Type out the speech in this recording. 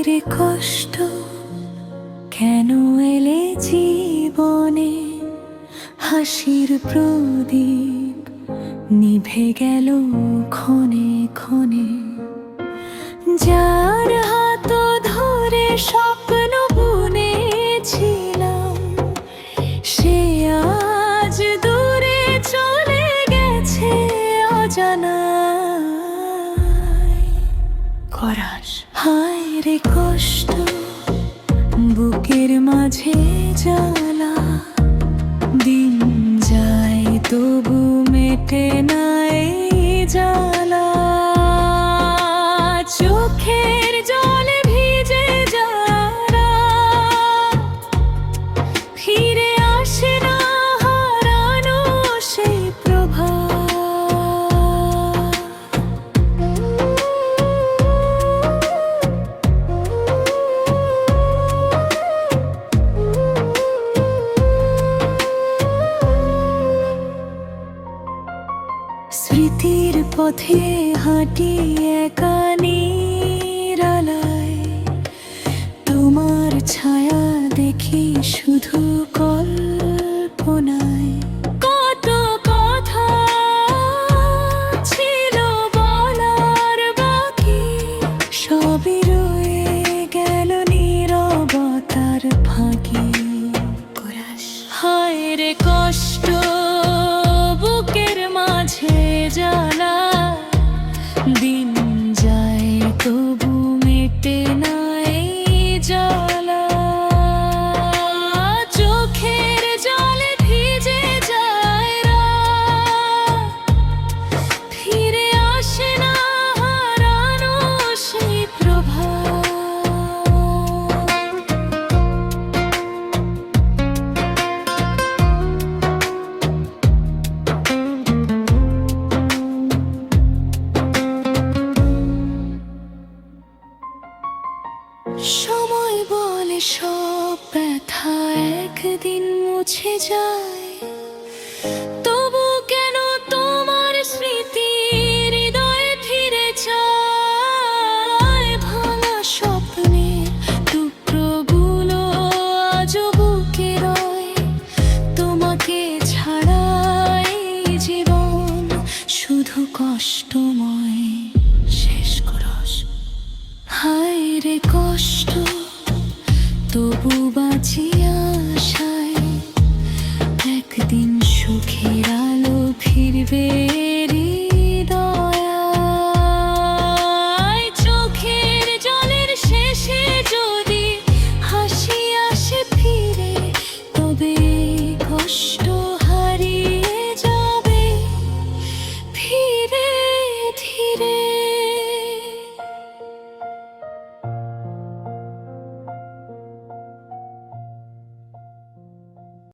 রে কষ্ট কেন এলে জীবনে, হাসির প্রদীপ নিভে গেল ক্ষণে ক্ষণে। যার হাত ধরে স্বপ্ন বুনেছিলাম, সে আজ দূরে চলে গেছে অজানায়। করাস হায় রে কষ্ট, বুকের মাঝে জ্বালা, দিন যায় তবু মেটে না এই জ্বালা। চোখের জলে ভিজে যারা ফিরে আসে না, হারানো সেই প্রভা। স্মৃতির পথে হাঁটি একা নিরালায়, তোমার ছায়া দেখি শুধু কল্পনায়। কত কথা ছিল বলার বাকি, সবই রয়ে গেল নীরবতার ফাঁকি। হায় রে কষ্ট, বুকের মাঝে জ্বালা, দিন যায় তবু মেটে না এই জ্বালা। চোখের জলে ভিজে যায় রাত, ফিরে আসে না, হারানো সেই প্রভা। সময় বলে সব ব্যথা একদিন মুছে যায়, তবু কেন তোমার স্মৃতি হৃদয়ে ফিরে যায়। ভাঙা স্বপ্নের টুকরোগুলো আজও বুকে রয়, তোমাকে ছাড়া এই জীবন শুধু কষ্টময়। শেষ করস হায় রে কষ্ট, তবু বাঁচি আশায়, একদিন সুখের আলো ফিরবে।